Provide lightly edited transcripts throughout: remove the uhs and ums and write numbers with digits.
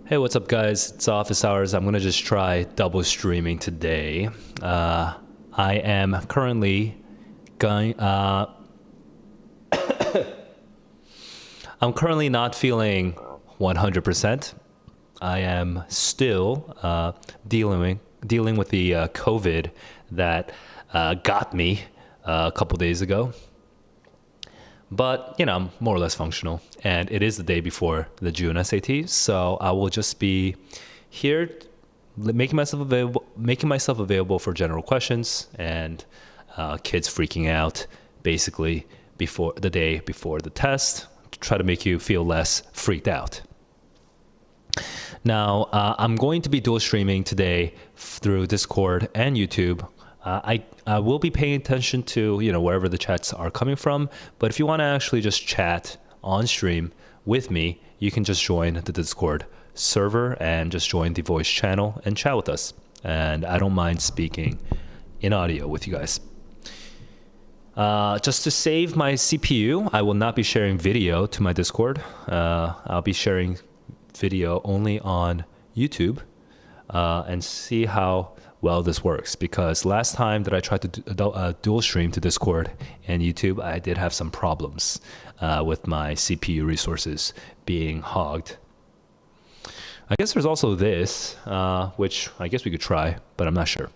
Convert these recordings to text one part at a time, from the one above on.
Hey, what's up, guys? It's office hours. I'm gonna just try double streaming today. I am currently going. I'm currently not feeling 100%. I am still dealing with the COVID that got me a couple days ago. But, I'm more or less functional. And it is the day before the June SATs. So I will just be here making myself available for general questions and kids freaking out basically before the day before the test to try to make you feel less freaked out. Now, I'm going to be dual streaming today through Discord and YouTube. I will be paying attention to, wherever the chats are coming from. But if you want to actually just chat on stream with me, you can just join the Discord server and just join the voice channel and chat with us. And I don't mind speaking in audio with you guys. Just to save my CPU, I will not be sharing video to my Discord. I'll be sharing video only on YouTube and see how well this works, because last time that I tried to dual stream to Discord and YouTube, I did have some problems with my CPU resources being hogged. I guess there's also this, which I guess we could try, but I'm not sure.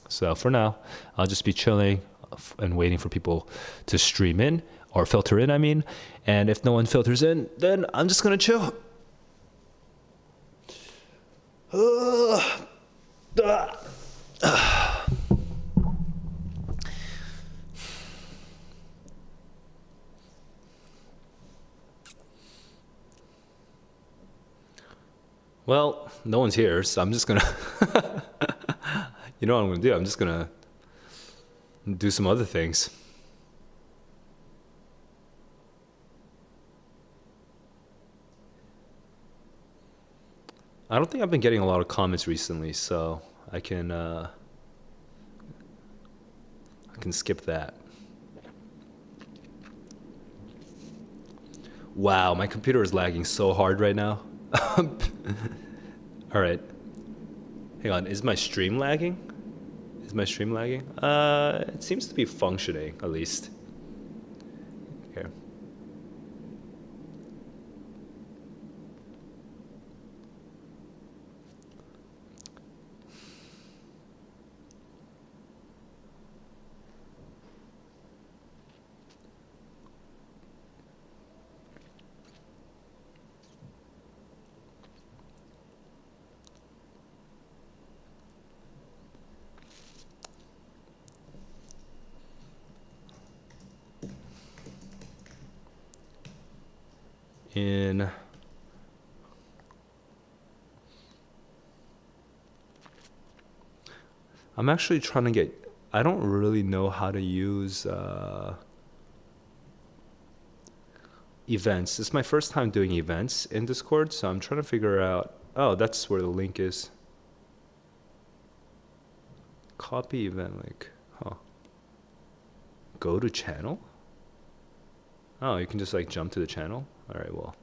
So for now, I'll just be chilling and waiting for people to stream in or filter in, and if no one filters in, then I'm just gonna chill. Well, no one's here, so I'm just gonna you know what I'm gonna do? I'm just gonna do some other things. I don't think I've been getting a lot of comments recently, so I can skip that. Wow, my computer is lagging so hard right now. All right. Hang on, is my stream lagging? It seems to be functioning, at least. Okay. I'm actually trying to I don't really know how to use events. This is my first time doing events in Discord, so I'm trying to figure out, oh, that's where the link is. Copy event link, Go to channel? Oh, you can just jump to the channel? All right, well.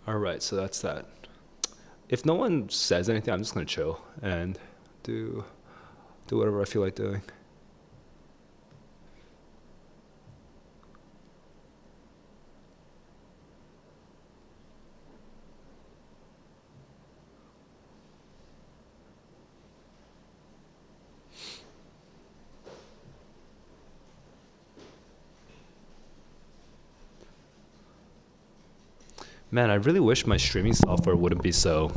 All right, so that's that. If no one says anything, I'm just gonna chill and do whatever I feel like doing. Man, I really wish my streaming software wouldn't be so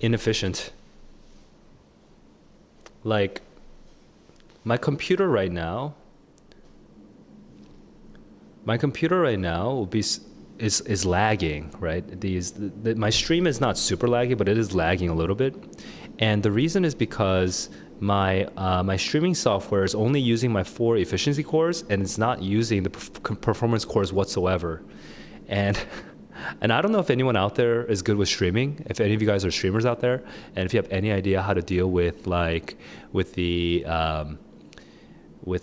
inefficient. like my computer right now will be is lagging, right? My stream is not super laggy, but it is lagging a little bit, and the reason is because my streaming software is only using my 4 efficiency cores, and it's not using the performance cores whatsoever, and and I don't know if anyone out there is good with streaming. If any of you guys are streamers out there, and if you have any idea how to deal with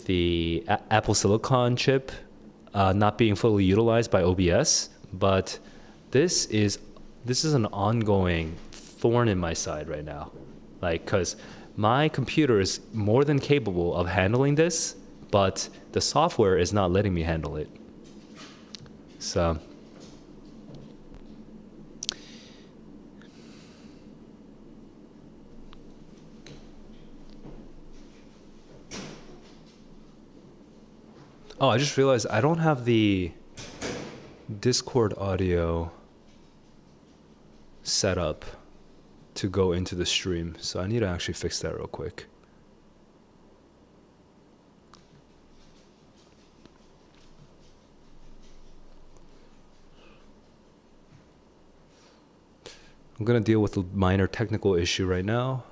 the Apple Silicon chip not being fully utilized by OBS, but this is an ongoing thorn in my side right now, like, because my computer is more than capable of handling this, but the software is not letting me handle it. So oh, I just realized I don't have the Discord audio set up to go into the stream, so I need to actually fix that real quick. I'm gonna deal with a minor technical issue right now.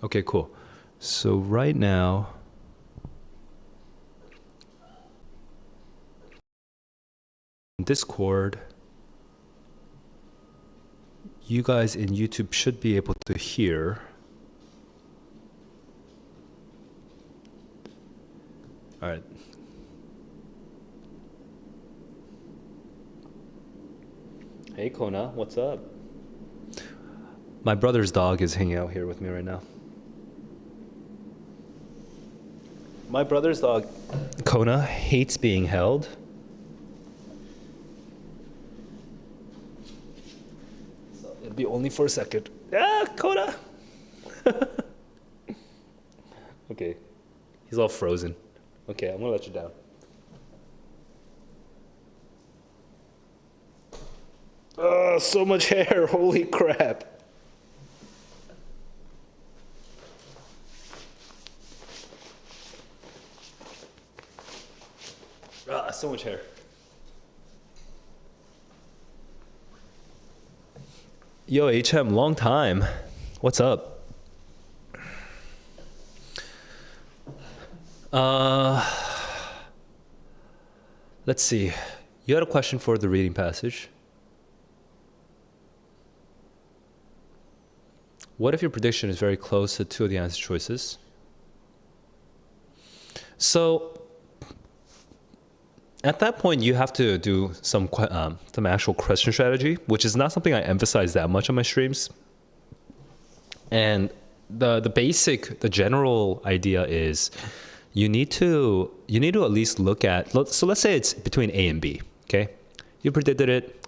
Okay, cool. So right now, Discord, you guys in YouTube should be able to hear. All right. Hey Kona, what's up? My brother's dog is hanging out here with me right now. My brother's dog, Kona, hates being held. So it'll be only for a second. Ah, Kona! Okay, he's all frozen. Okay, I'm gonna let you down. Oh, so much hair, holy crap. Ah, so much hair. Yo, HM, long time. What's up? Let's see. You had a question for the reading passage. What if your prediction is very close to two of the answer choices? So at that point, you have to do some actual question strategy, which is not something I emphasize that much on my streams. And the general idea is you need to at least look at, so let's say it's between A and B, okay? You predicted it,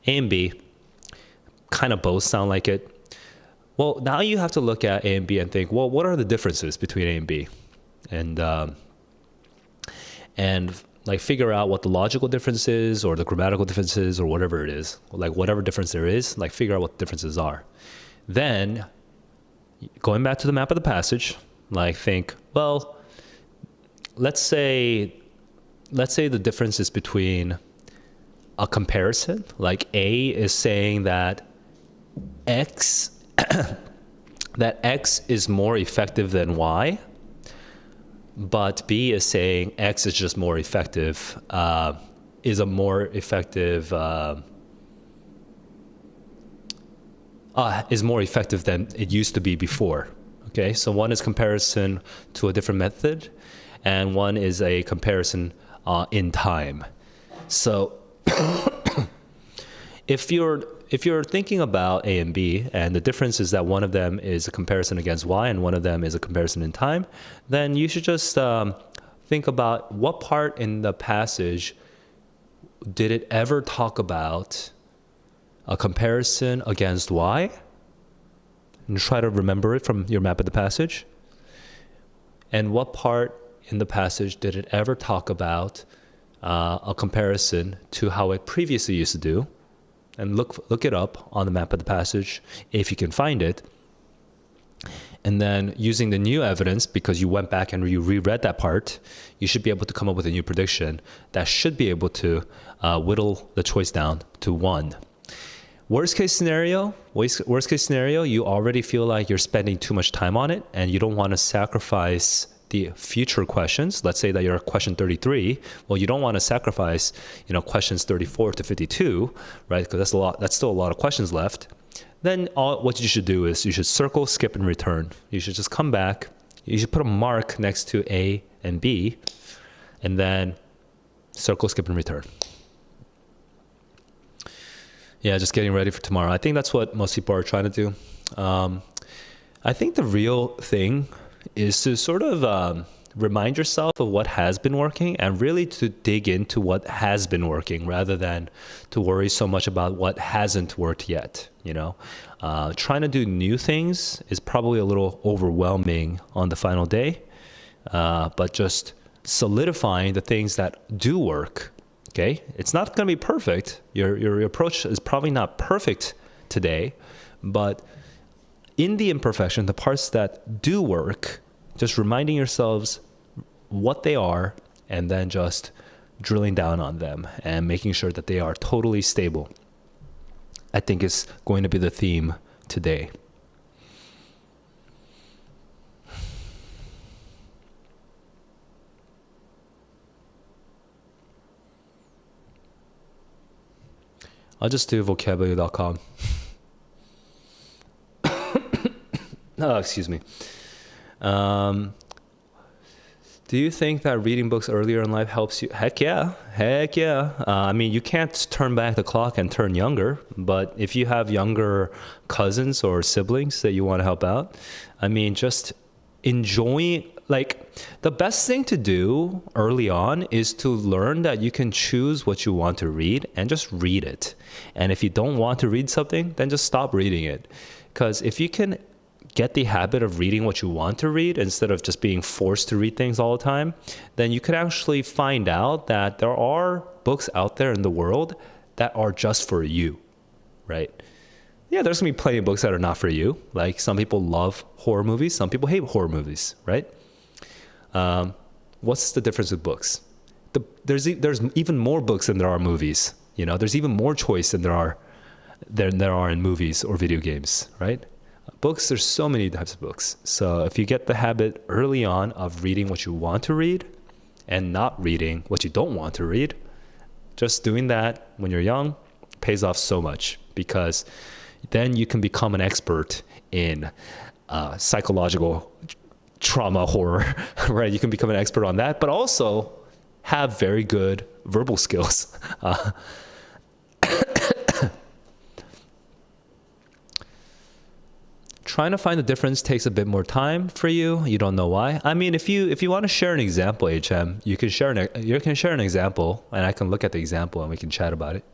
A and B, kind of both sound like it. Well, now you have to look at A and B and think, well, what are the differences between A and B? And like figure out what the logical difference is or the grammatical differences or whatever it is, like whatever difference there is, like figure out what the differences are. Then going back to the map of the passage, like think, well, let's say the difference is between a comparison, like A is saying that X is more effective than Y, but B is saying X is just more effective, is more effective than it used to be before. Okay, so one is comparison to a different method, and one is a comparison in time. So if you're thinking about A and B, and the difference is that one of them is a comparison against Y and one of them is a comparison in time, then you should just think about what part in the passage did it ever talk about a comparison against Y, and try to remember it from your map of the passage. And what part in the passage did it ever talk about a comparison to how it previously used to do? And look it up on the map of the passage if you can find it. And then using the new evidence, because you went back and you reread that part, you should be able to come up with a new prediction that should be able to whittle the choice down to one. Worst case scenario, you already feel like you're spending too much time on it and you don't want to sacrifice the future questions. Let's say that you're at question 33. Well, you don't want to sacrifice, questions 34 to 52, right? Because that's still a lot of questions left. Then what you should do is you should circle, skip, and return. You should just come back. You should put a mark next to A and B, and then circle, skip, and return. Yeah, just getting ready for tomorrow. I think that's what most people are trying to do. I think the real thing is to sort of remind yourself of what has been working and really to dig into what has been working rather than to worry so much about what hasn't worked yet. Trying to do new things is probably a little overwhelming on the final day, but just solidifying the things that do work. Okay, it's not going to be perfect. Your approach is probably not perfect today, but in the imperfection, the parts that do work, just reminding yourselves what they are and then just drilling down on them and making sure that they are totally stable, I think is going to be the theme today. I'll just do vocabulary.com. Oh, excuse me. Do you think that reading books earlier in life helps you? Heck yeah. You can't turn back the clock and turn younger, but if you have younger cousins or siblings that you want to help out, just enjoying, the best thing to do early on is to learn that you can choose what you want to read and just read it. And if you don't want to read something, then just stop reading it. Because if you can get the habit of reading what you want to read instead of just being forced to read things all the time, then you could actually find out that there are books out there in the world that are just for you, right? Yeah, there's gonna be plenty of books that are not for you. Like some people love horror movies, some people hate horror movies, right? What's the difference with books? There's even more books than there are movies. There's even more choice than there are in movies or video games, right? Books, there's so many types of books. So if you get the habit early on of reading what you want to read and not reading what you don't want to read, just doing that when you're young pays off so much, because then you can become an expert in psychological trauma horror, right? You can become an expert on that, but also have very good verbal skills. Trying to find the difference takes a bit more time for you. You don't know why. If you want to share an example, HM, you can share an example, and I can look at the example and we can chat about it.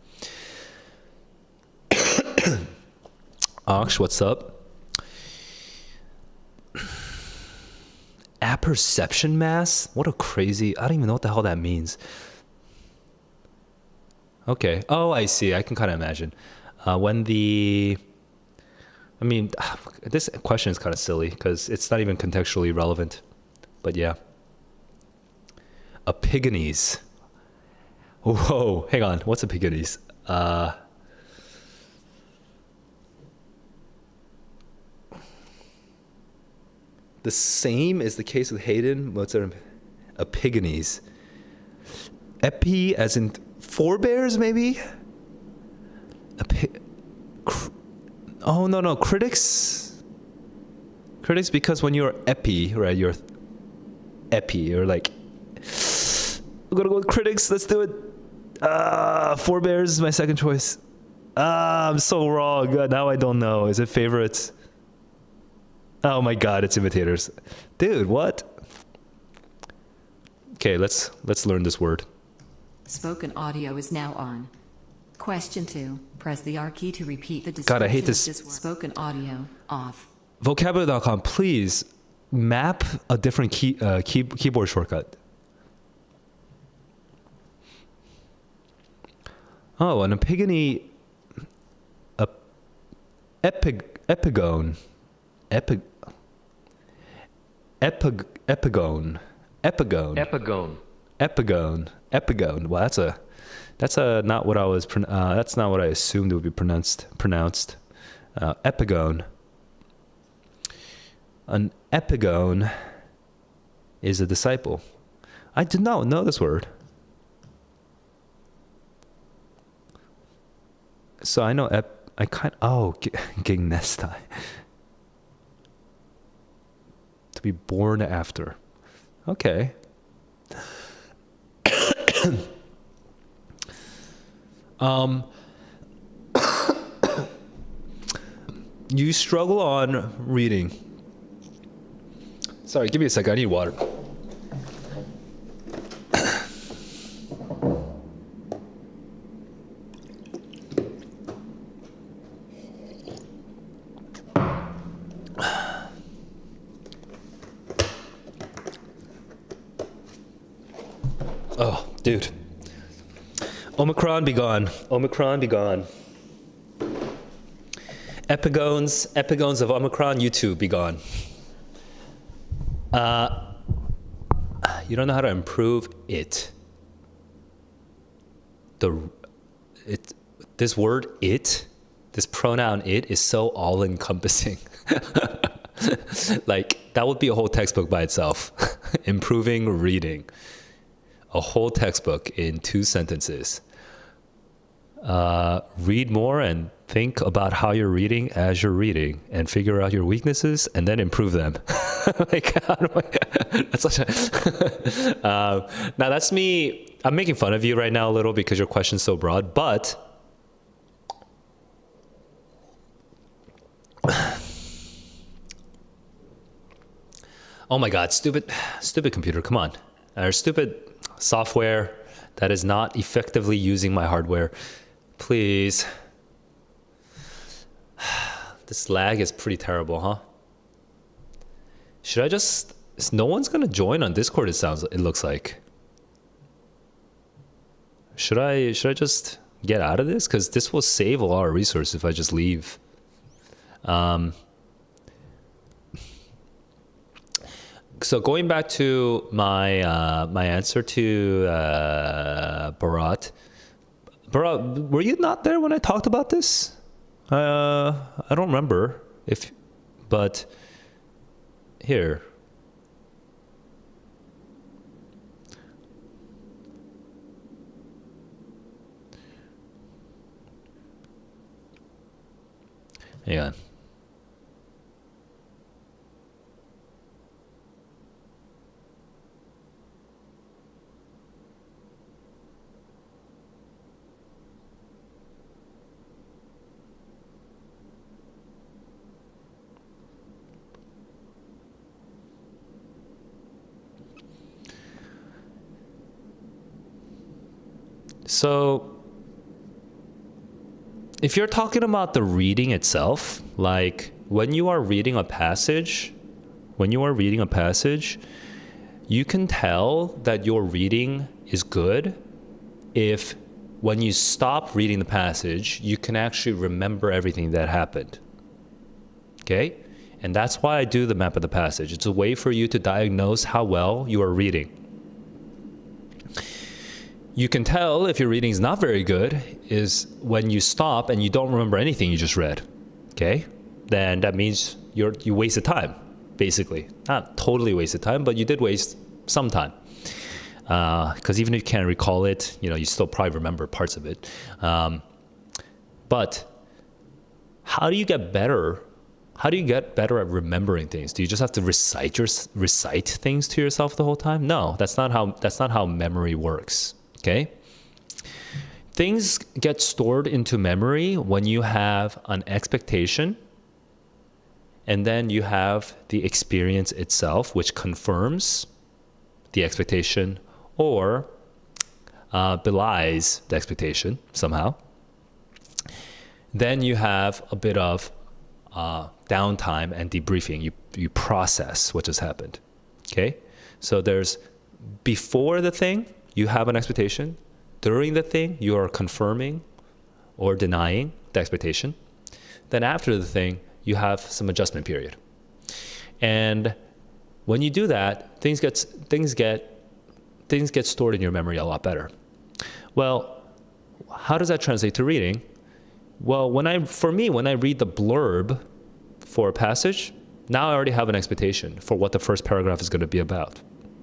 Aksh, what's up? Apperception mass? What a crazy... I don't even know what the hell that means. Okay. Oh, I see. I can kind of imagine. This question is kind of silly because it's not even contextually relevant. But yeah. Epigenes. Whoa, hang on. What's epigenes? The same is the case with Hayden. What's our epigenes? Epi as in forebears, maybe? Oh, no. Critics, because when you're epi, right, you're like, I'm gonna go with critics, let's do it. Forebears is my second choice. I'm so wrong. Now I don't know. Is it favorites? Oh my God, it's imitators. Dude, what? Okay, let's learn this word. Spoken audio is now on. Question 2. Press the R key to repeat the description. God, I hate this. Spoken audio off. vocabulary.com, please map a different keyboard shortcut. Oh, an epigony, epigone, epigone. Well, that's not what I was. That's not what I assumed it would be pronounced. Epigone. An epigone is a disciple. I did not know this word. So I know gignestai. To be born after. Okay. You struggle on reading. Sorry, give me a second. I need water. Oh, dude. Omicron be gone. Omicron be gone. Epigones of Omicron, you too, be gone. You don't know how to improve it. This word it, this pronoun it is so all-encompassing. Like, that would be a whole textbook by itself. Improving reading. A whole textbook in 2 sentences. Read more and think about how you're reading as you're reading, and figure out your weaknesses and then improve them. Like, how do that's such a now that's me. I'm making fun of you right now a little because your question's so broad, but oh my God, stupid computer, come on. Or stupid software that is not effectively using my hardware. Please. This lag is pretty terrible, huh? Should I just... No one's gonna join on Discord, it looks like. Should I just get out of this? Because this will save a lot of resources if I just leave. So going back to my my answer to Bharat, were you not there when I talked about this? I don't remember but here. Hang on. So, if you're talking about the reading itself, like when you are reading a passage, you can tell that your reading is good if when you stop reading the passage, you can actually remember everything that happened. Okay? And that's why I do the map of the passage. It's a way for you to diagnose how well you are reading. You can tell if your reading is not very good is when you stop and you don't remember anything you just read. Okay? Then that means you wasted time, basically. Not totally wasted time, but you did waste some time. Because even if you can't recall it, you still probably remember parts of it. But how do you get better? How do you get better at remembering things? Do you just have to recite things to yourself the whole time? No, that's not how memory works. Okay? Things get stored into memory when you have an expectation, and then you have the experience itself, which confirms the expectation or belies the expectation somehow. Then you have a bit of downtime and debriefing. You process what just happened. Okay? So there's before the thing, you have an expectation. During the thing, you are confirming or denying the expectation. Then after the thing, you have some adjustment period. And when you do that, things get stored in your memory a lot better. Well, how does that translate to reading? Well, when I read the blurb for a passage, now I already have an expectation for what the first paragraph is going to be about.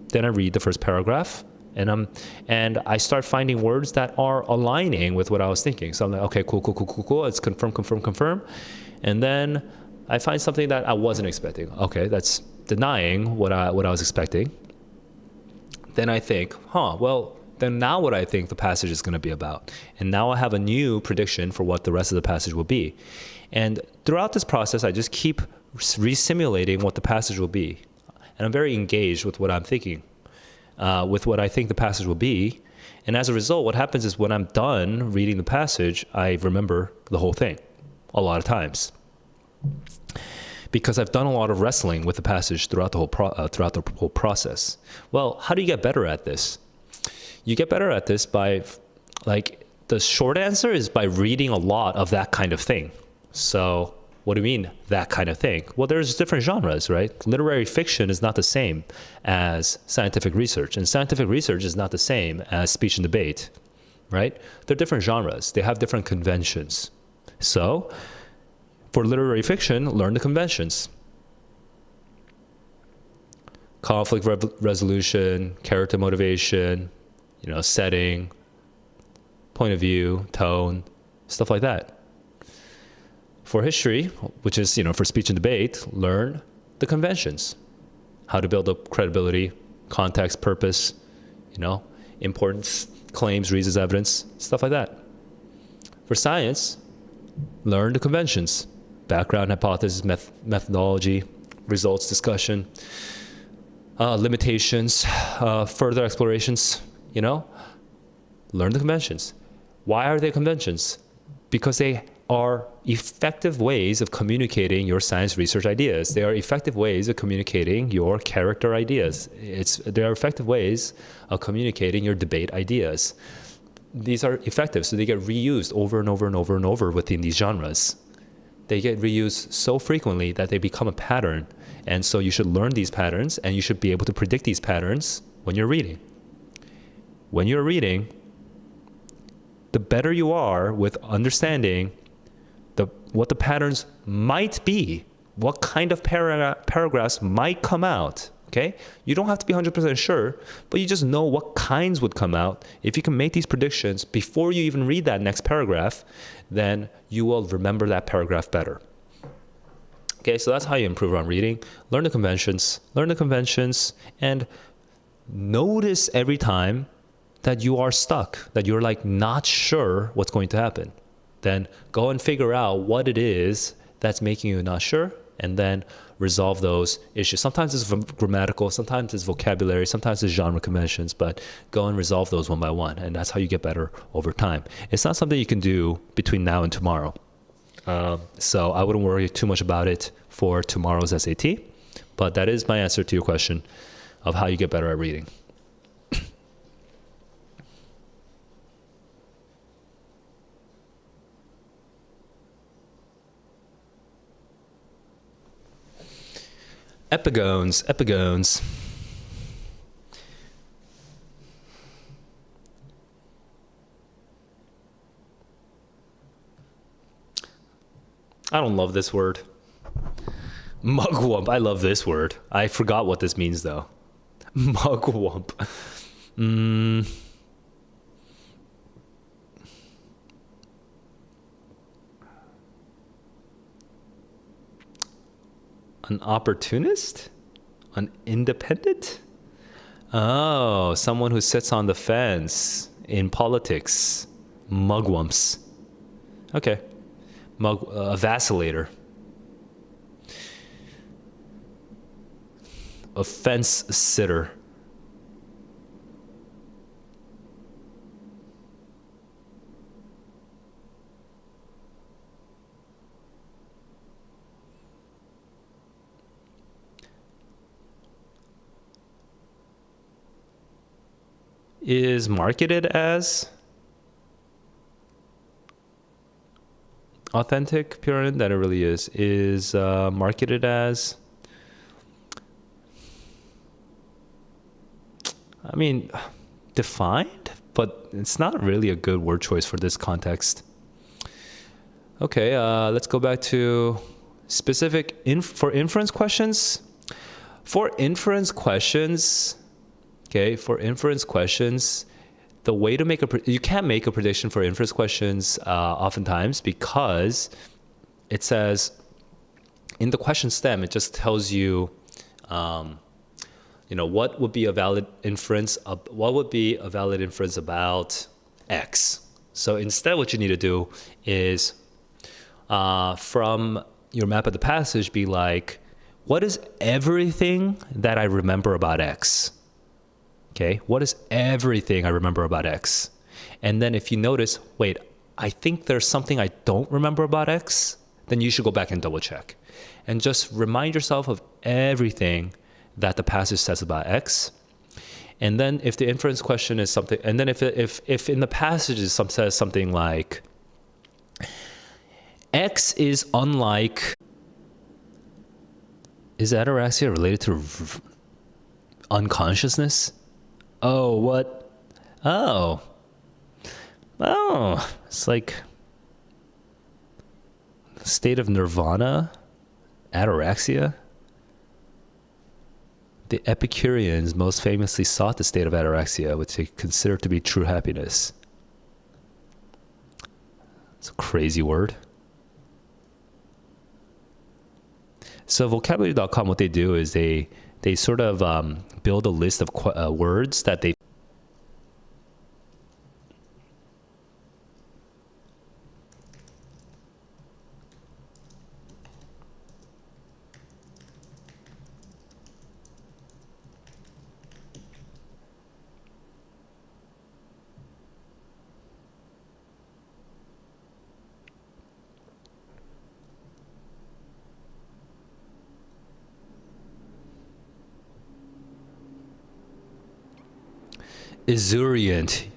Then I read the first paragraph, and I start finding words that are aligning with what I was thinking. So I'm like, okay, cool. It's confirm. And then I find something that I wasn't expecting. Okay, that's denying what I was expecting. Then I think, then now what I think the passage is going to be about. And now I have a new prediction for what the rest of the passage will be. And throughout this process, I just keep re-simulating what the passage will be. And I'm very engaged with what I'm thinking, with what I think the passage will be. And as a result, what happens is when I'm done reading the passage, I remember the whole thing a lot of times. Because I've done a lot of wrestling with the passage throughout the whole process. Well, how do you get better at this? You get better at this by, the short answer is by reading a lot of that kind of thing. So what do you mean, that kind of thing? Well, there's different genres, right? Literary fiction is not the same as scientific research, and scientific research is not the same as speech and debate, right? They're different genres. They have different conventions. So for literary fiction, learn the conventions. Conflict resolution, character motivation, setting, point of view, tone, stuff like that. For history, which is, for speech and debate, learn the conventions. How to build up credibility, context, purpose, importance, claims, reasons, evidence, stuff like that. For science, learn the conventions. Background, hypothesis, methodology, results, discussion, limitations, further explorations, learn the conventions. Why are they conventions? Because they are effective ways of communicating your science research ideas. They are effective ways of communicating your character ideas. They are effective ways of communicating your debate ideas. These are effective, so they get reused over and over and over and over within these genres. They get reused so frequently that they become a pattern. And so you should learn these patterns, and you should be able to predict these patterns when you're reading. When you're reading, the better you are with understanding what the patterns might be, what kind of paragraphs might come out, okay? You don't have to be 100% sure, but you just know what kinds would come out. If you can make these predictions before you even read that next paragraph, then you will remember that paragraph better. Okay, so that's how you improve on reading. Learn the conventions, and notice every time that you are stuck, that you're not sure what's going to happen. Then go and figure out what it is that's making you not sure, and then resolve those issues. Sometimes it's grammatical, sometimes it's vocabulary, sometimes it's genre conventions, but go and resolve those one by one, and that's how you get better over time. It's not something you can do between now and tomorrow. So I wouldn't worry too much about it for tomorrow's SAT, but that is my answer to your question of how you get better at reading. Epigones. I don't love this word. Mugwump. I love this word. I forgot what this means though. Mugwump. An opportunist? An independent? Oh, someone who sits on the fence in politics. Mugwumps. Okay. A vacillator. A fence sitter. is marketed as authentic, pure, and that it really is marketed as, I mean, defined, but it's not really a good word choice for this context. Okay, let's go back to specific for inference questions. For inference questions, the way to make you can't make a prediction for inference questions oftentimes, because it says in the question stem, it just tells you, what would be a valid inference about X. So instead, what you need to do is from your map of the passage, be like, what is everything that I remember about X? Okay, what is everything I remember about X? And then if you notice, wait, I think there's something I don't remember about X, then you should go back and double check. And just remind yourself of everything that the passage says about X. And then if the inference question is something, and then if in the passage says something like, X is unlike, is ataraxia related to unconsciousness? Oh, what? Oh, it's like state of nirvana, ataraxia. The Epicureans most famously sought the state of ataraxia, which they considered to be true happiness. It's a crazy word. So vocabulary.com, what they do is they sort of build a list of words that they Esurient.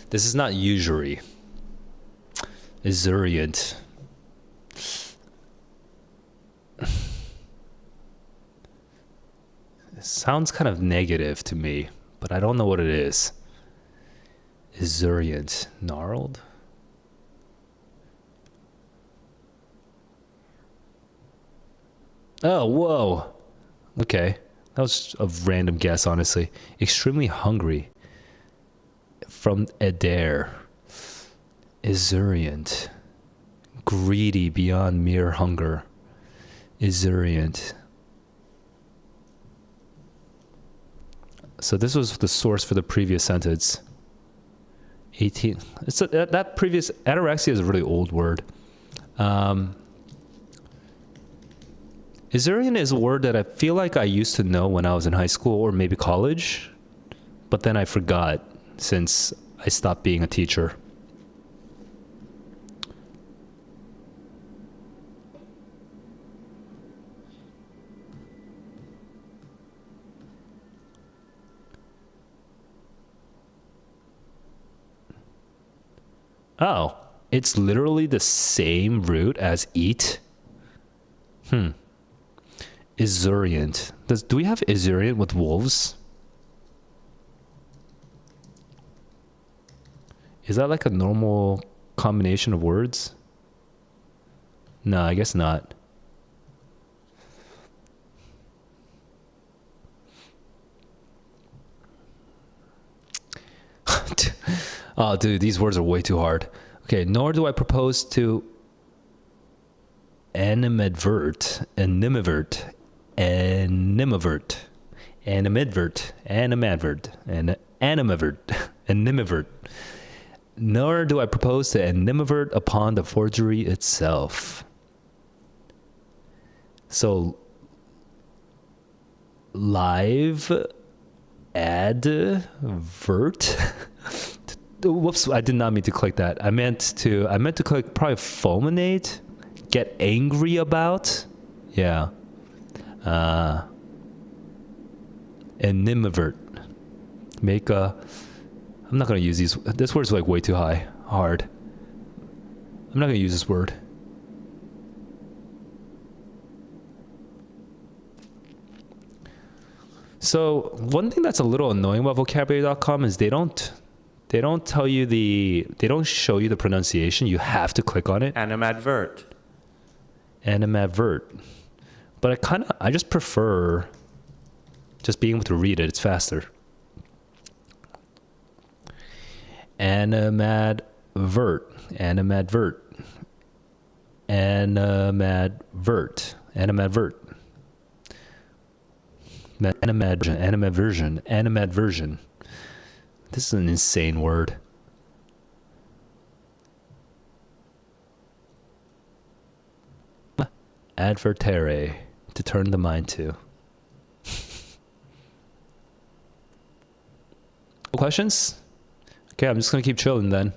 This is not usury. Esurient. It sounds kind of negative to me, but I don't know what it is. Esurient. Gnarled? Oh, whoa. Okay. That was a random guess, honestly. Extremely hungry. From Adair. Esurient. Greedy beyond mere hunger. Esurient. So this was the source for the previous sentence. 18. That previous ataraxia is a really old word. Esurient is a word that I feel like I used to know when I was in high school or maybe college, but then I forgot since I stopped being a teacher. Oh, it's literally the same root as eat? Esurient. Do we have esurient with wolves? Is that like a normal combination of words? No, I guess not. Oh, dude, these words are way too hard. Okay, nor do I propose to animadvert, animivert, nor do I propose to animivert upon the forgery itself. So, live advert. Whoops! I did not mean to click that. I meant to click probably fulminate, get angry about. Yeah. Animivert. make a, I'm not going to use this word's like way too hard. I'm not going to use this word. So one thing that's a little annoying about vocabulary.com is they don't show you the pronunciation. You have to click on it. Animadvert. But I just prefer just being able to read it. It's faster. Animadvert. Animadversion. This is an insane word. Advertere, to turn the mind to. Questions? Okay, I'm just going to keep chilling then.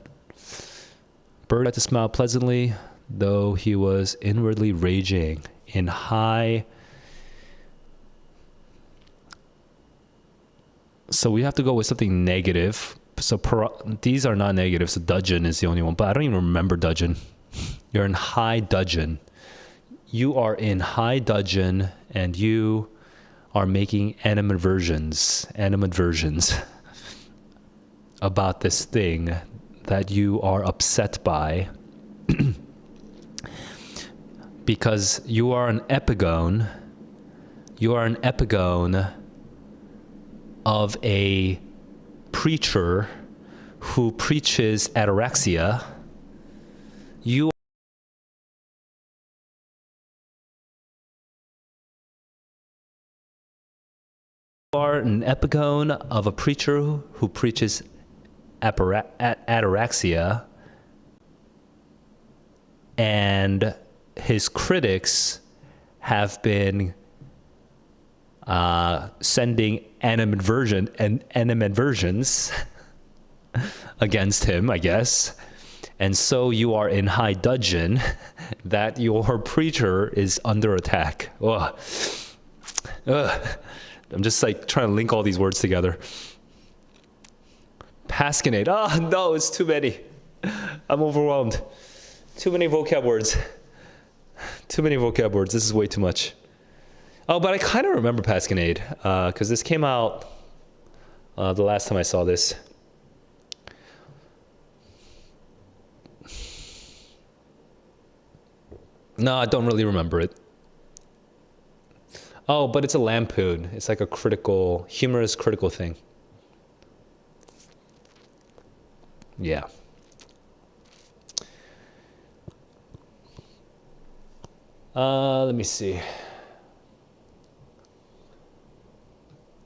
Bird had to smile pleasantly, though he was inwardly raging in high. So we have to go with something negative. So these are not negative. So dudgeon is the only one, but I don't even remember dudgeon. You're in high dudgeon. You are in high dudgeon, and you are making animadversions about this thing that you are upset by because you are an epigone of a preacher who preaches ataraxia. You are an epigone of a preacher who preaches ataraxia, and his critics have been sending animadversions against him, I guess. And so you are in high dudgeon that your preacher is under attack. Ugh. I'm just like trying to link all these words together. Passionate. Oh, no, it's too many. I'm overwhelmed. Too many vocab words. This is way too much. Oh, but I kind of remember Passionade because this came out the last time I saw this. No, I don't really remember it. Oh, but it's a lampoon. It's like a humorous critical thing. Yeah. Let me see.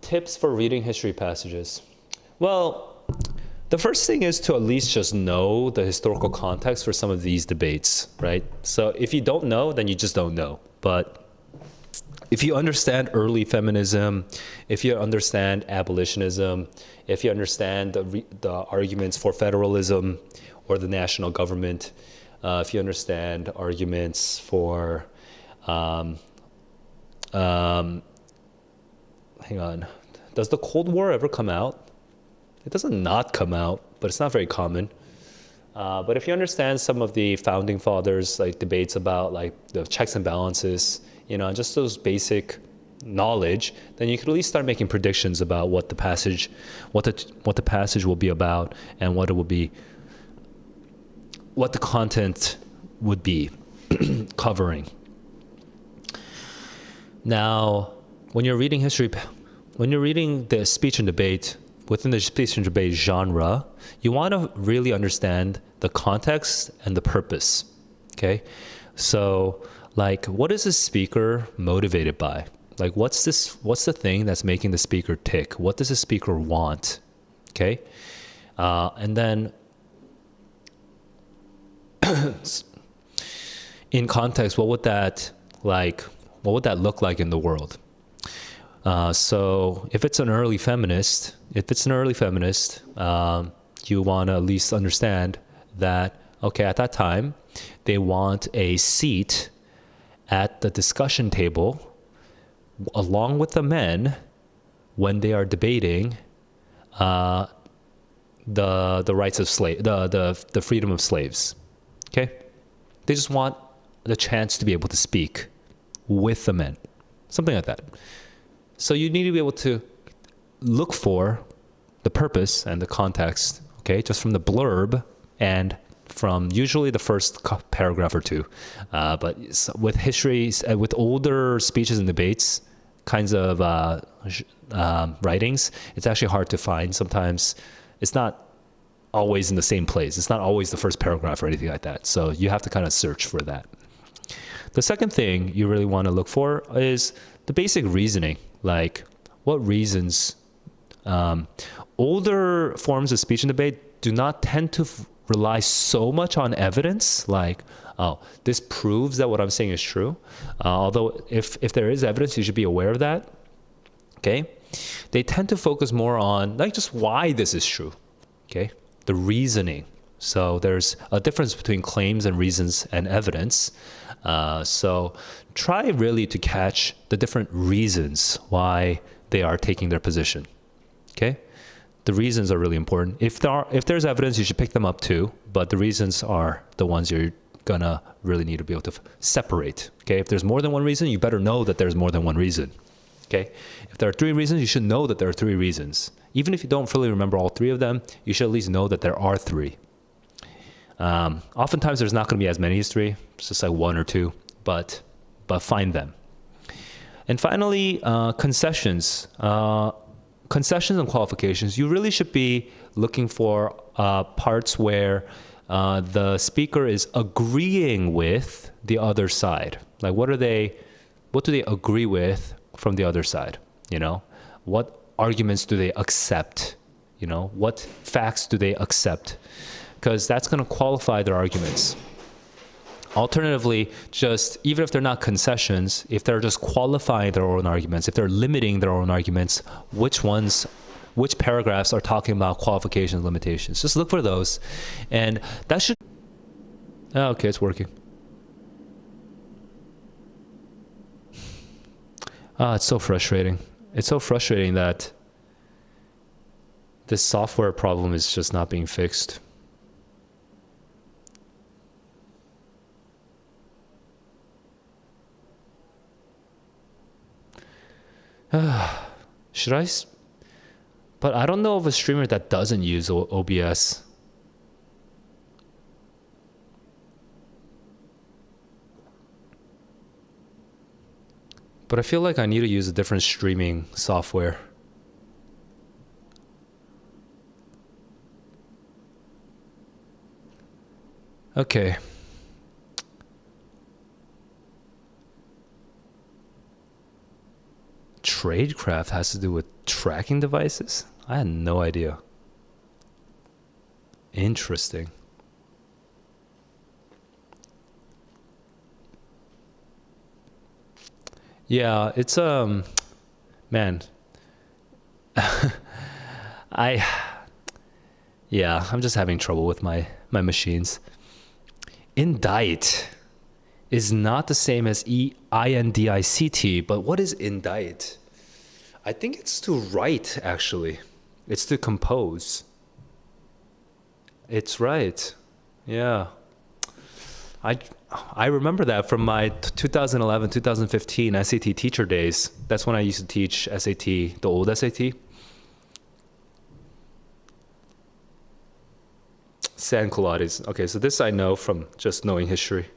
Tips for reading history passages. Well, the first thing is to at least just know the historical context for some of these debates, right? So if you don't know, then you just don't know. But if you understand early feminism, if you understand abolitionism, if you understand the arguments for federalism or the national government, if you understand arguments for, hang on, does the Cold War ever come out? It doesn't not come out, but it's not very common. But if you understand some of the founding fathers, like debates about like the checks and balances, just those basic knowledge, then you could at least start making predictions about what the passage will be about and what the content would be covering. Now, when you're reading the speech and debate, within the speech and debate genre, you want to really understand the context and the purpose, okay? So, like, what is the speaker motivated by? Like, what's the thing that's making the speaker tick? What does the speaker want, okay? And then, in context, what would that look like in the world? So if it's an early feminist, you want to at least understand that, okay, at that time, they want a seat at the discussion table along with the men when they are debating the rights of the freedom of slaves. Okay, they just want the chance to be able to speak with the men, something like that. So you need to be able to look for the purpose and the context, okay, just from the blurb and from usually the first paragraph or two. But with history, with older speeches and debates kinds of writings, it's actually hard to find. Sometimes it's not always in the same place. It's not always the first paragraph or anything like that. So you have to kind of search for that. The second thing you really want to look for is the basic reasoning, like what reasons. Older forms of speech and debate do not tend to rely so much on evidence, like, oh, this proves that what I'm saying is true. Although if there is evidence, you should be aware of that. Okay, they tend to focus more on like just why this is true. Okay, the reasoning. So there's a difference between claims and reasons and evidence. So try really to catch the different reasons why they are taking their position. Okay, the reasons are really important. If there's evidence, you should pick them up too. But the reasons are the ones you're gonna really need to be able to separate. Okay, if there's more than one reason, you better know that there's more than one reason. Okay, if there are three reasons, you should know that there are three reasons. Even if you don't fully remember all three of them, you should at least know that there are three. Oftentimes there's not going to be as many as three. It's just like one or two, but find them. And finally, concessions. Concessions and qualifications. You really should be looking for parts where the speaker is agreeing with the other side. Like what do they agree with from the other side? You know, what arguments do they accept? You know, what facts do they accept? Because that's going to qualify their arguments. Alternatively, just even if they're not concessions, if they're just qualifying their own arguments, if they're limiting their own arguments, which paragraphs are talking about qualifications and limitations? Just look for those. And that should... Oh, okay, it's working. It's so frustrating. It's so frustrating that this software problem is just not being fixed. Should I? But I don't know of a streamer that doesn't use OBS. But I feel like I need to use a different streaming software. Okay. Tradecraft has to do with tracking devices? I had no idea. Interesting. Yeah, it's man. I'm just having trouble with my machines. Indict is not the same as EINDICT, but what is indict? I think it's to write, actually. It's to compose. It's right. Yeah. I remember that from my 2011, 2015 SAT teacher days. That's when I used to teach SAT, the old SAT. San Colades. Okay, so this I know from just knowing history.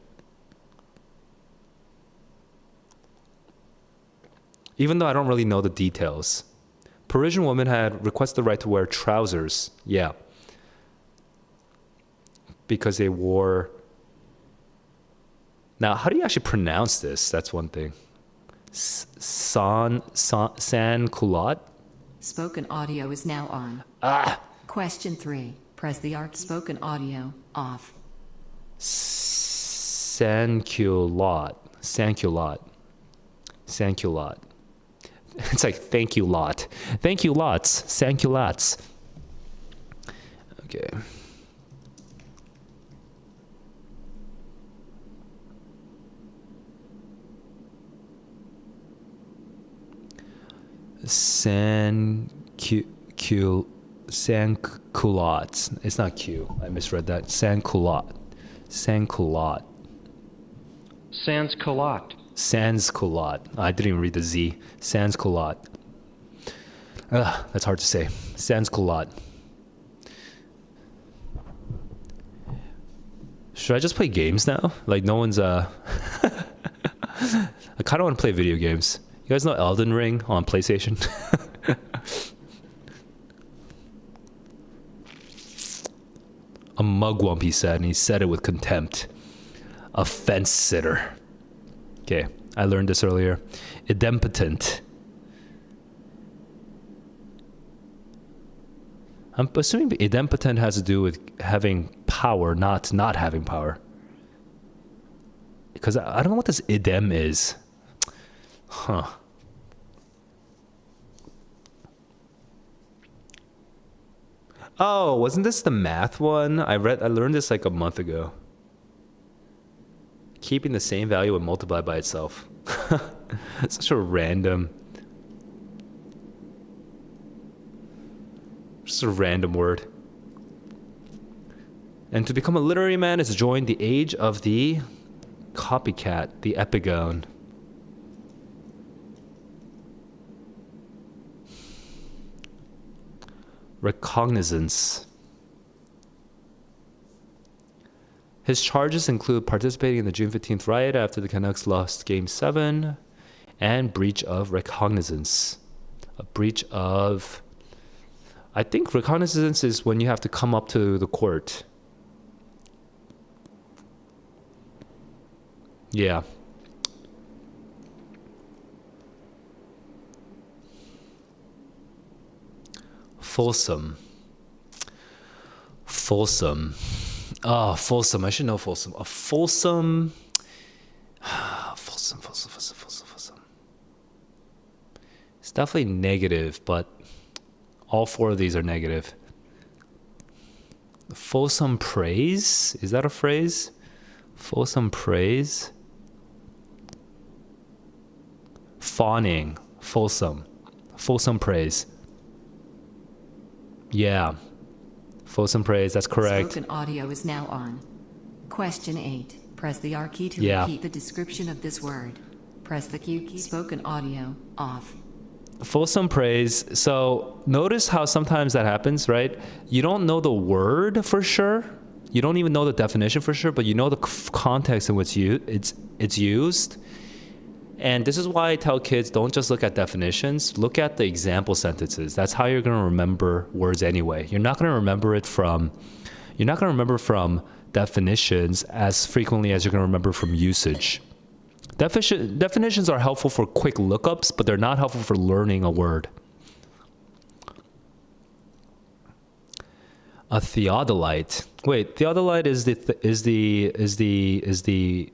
Even though I don't really know the details. Parisian women had requested the right to wear trousers. Yeah. Because they wore... Now, how do you actually pronounce this? That's one thing. Sans culotte? Spoken audio is now on. Question 3. Press the arc spoken audio off. Sans culotte. It's like thank you lot. Thank you lots. Thank you lots. Okay. Sans culotte. Sans-culottes. It's not Q. I misread that. Sans-culotte. Sans-culotte. Sans-culotte. Sans-culotte. I didn't even read the Z. Sans-culotte. Ugh, that's hard to say. Sans-culotte. Should I just play games now? Like no one's I kind of want to play video games. You guys know Elden Ring on PlayStation? A mugwump, he said, and he said it with contempt. A fence sitter. Okay, I learned this earlier. Idempotent. I'm assuming idempotent has to do with having power, not having power. Because I don't know what this idem is. Huh. Oh, wasn't this the math one? I learned this like a month ago. Keeping the same value and multiply by itself. Such a random. Just a random word. And to become a literary man is to join the age of the copycat, the epigone. Recognizance. His charges include participating in the June 15th riot after the Canucks lost Game 7 and breach of recognizance. A breach of... I think recognizance is when you have to come up to the court. Yeah. Fulsome. Oh, fulsome. I should know fulsome. A fulsome. Fulsome. It's definitely negative, but all four of these are negative. Fulsome praise? Is that a phrase? Fulsome praise? Fawning. Fulsome. Fulsome praise. Yeah. Fulsome praise, that's correct. Spoken audio is now on. Question 8. Press the R key to repeat the description of this word. Press the Q key. Spoken audio off. Fulsome praise. So notice how sometimes that happens, right? You don't know the word for sure. You don't even know the definition for sure, but you know the context in which it's used. And this is why I tell kids, don't just look at definitions, look at the example sentences. That's how you're going to remember words anyway. You're not going to remember from definitions as frequently as you're going to remember from usage. Definitions are helpful for quick lookups, but they're not helpful for learning a word. A theodolite. Wait, theodolite is the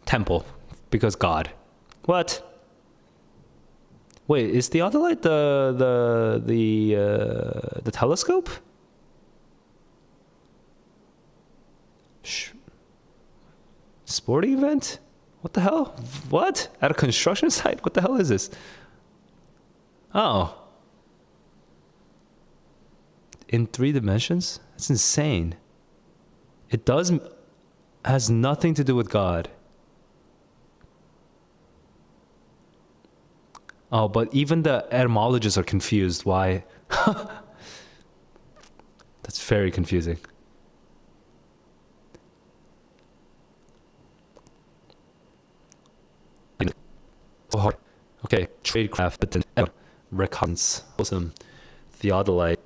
temple, because God. What? Wait, is theodolite the telescope? Sporting event? What the hell? What? At a construction site? What the hell is this? Oh. In 3 dimensions? That's insane. It has nothing to do with God. Oh, but even the etymologists are confused. Why? That's very confusing. Okay, tradecraft, but then recons, awesome, theodolite,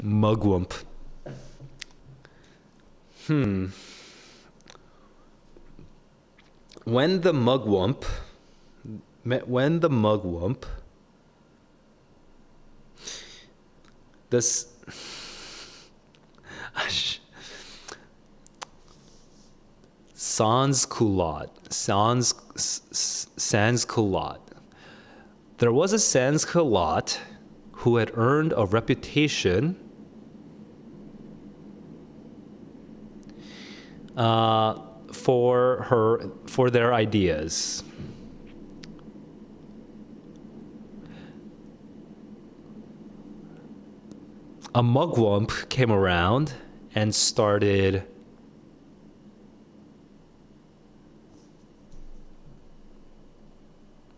mugwump. When the mugwump, this. Sans-culotte. There was a sans-culotte who had earned a reputation for their ideas. a mugwump came around and started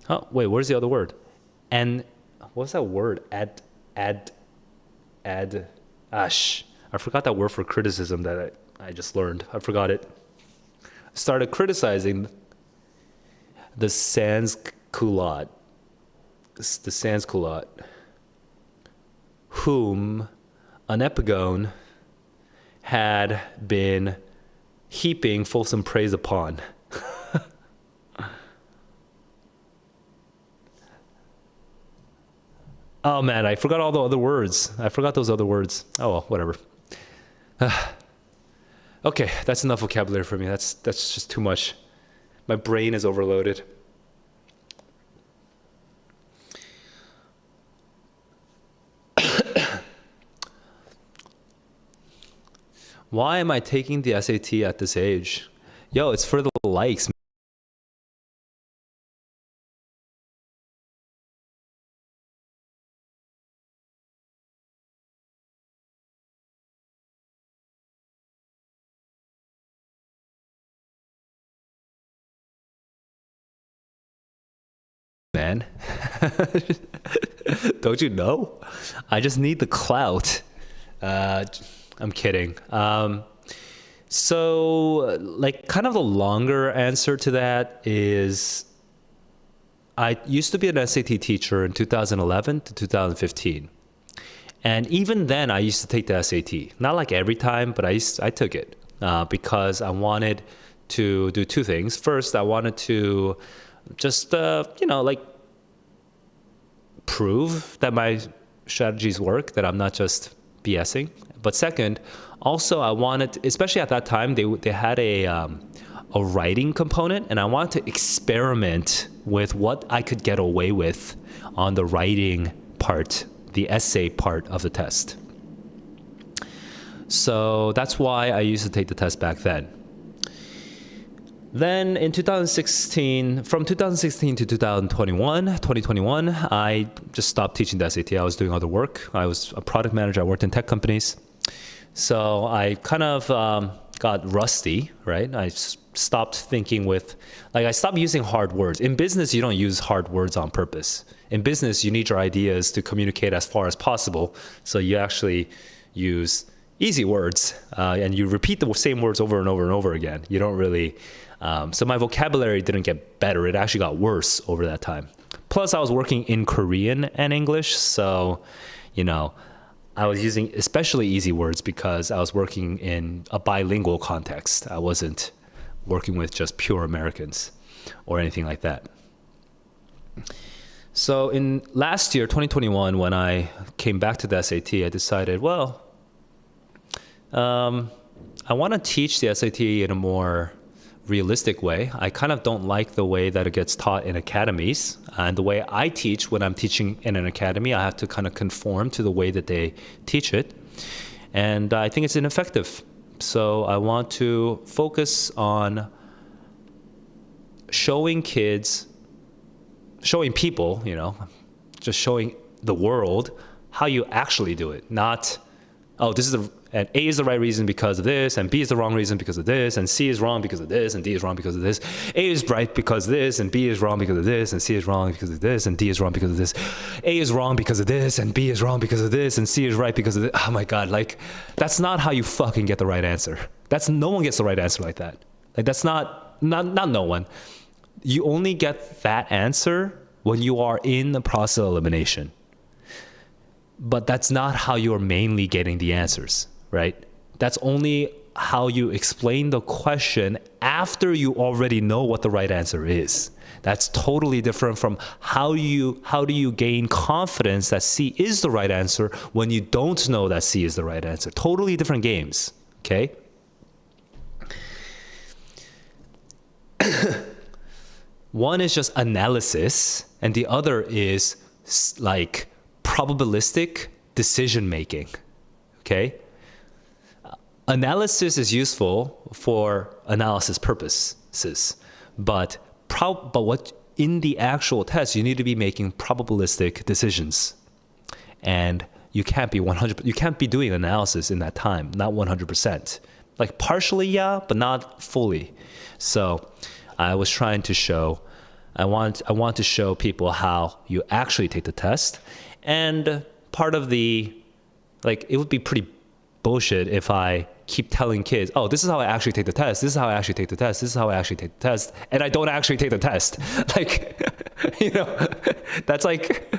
oh wait, where's the other word? And what's that word? I forgot that word for criticism that I just learned. I forgot it. Started criticizing the Sans-Culotte, whom an epigone had been heaping fulsome praise upon. Oh man, I forgot all the other words. I forgot those other words. Oh well, whatever. Okay, that's enough vocabulary for me. That's just too much. My brain is overloaded. Why am I taking the SAT at this age? Yo, it's for the likes. Man. Don't you know? I just need the clout. I'm kidding. So, like, kind of the longer answer to that is I used to be an SAT teacher in 2011 to 2015. And even then, I used to take the SAT. Not like every time, but I took it because I wanted to do two things. First, I wanted to just, like prove that my strategies work, that I'm not just BSing. But second, also I wanted, especially at that time, they had a writing component, and I wanted to experiment with what I could get away with on the writing part, the essay part of the test. So that's why I used to take the test back then. Then in 2016, from 2016 to 2021, I just stopped teaching the SAT. I was doing other work. I was a product manager. I worked in tech companies. So I kind of got rusty, right? I stopped thinking I stopped using hard words. In business, you don't use hard words on purpose. In business, you need your ideas to communicate as far as possible. So you actually use easy words, and you repeat the same words over and over and over again. You don't really... so my vocabulary didn't get better. It actually got worse over that time. Plus, I was working in Korean and English. So, I was using especially easy words because I was working in a bilingual context. I wasn't working with just pure Americans or anything like that. So in last year, 2021, when I came back to the SAT, I decided, I want to teach the SAT in a more realistic way. I kind of don't like the way that it gets taught in academies, and the way I teach when I'm teaching in an academy, I have to kind of conform to the way that they teach it, and I think it's ineffective. So I want to focus on showing people, just showing the world how you actually do it, not, and A is the right reason because of this, and B is the wrong reason because of this, and C is wrong because of this, and D is wrong because of this. A is right because of this, and B is wrong because of this, and C is wrong because of this, and D is wrong because of this. A is wrong because of this, and B is wrong because of this, and C is right because of this. Oh my God, that's not how you fucking get the right answer. No one gets the right answer like that. That's not no one. You only get that answer when you are in the process of elimination. But that's not how you're mainly getting the answers, right? That's only how you explain the question after you already know what the right answer is. That's totally different from how do you gain confidence that C is the right answer when you don't know that C is the right answer. Totally different games, okay? One is just analysis, and the other is like probabilistic decision making, okay? Analysis is useful for analysis purposes, but what in the actual test, you need to be making probabilistic decisions. And you can't be 100. You can't be doing analysis in that time, not 100%. Like partially, yeah, but not fully. So I was trying to show. I want to show people how you actually take the test, and part of the, like, it would be pretty bullshit if I keep telling kids, oh, this is how I actually take the test. This is how I actually take the test. This is how I actually take the test. And I don't actually take the test. Like, you know, that's like,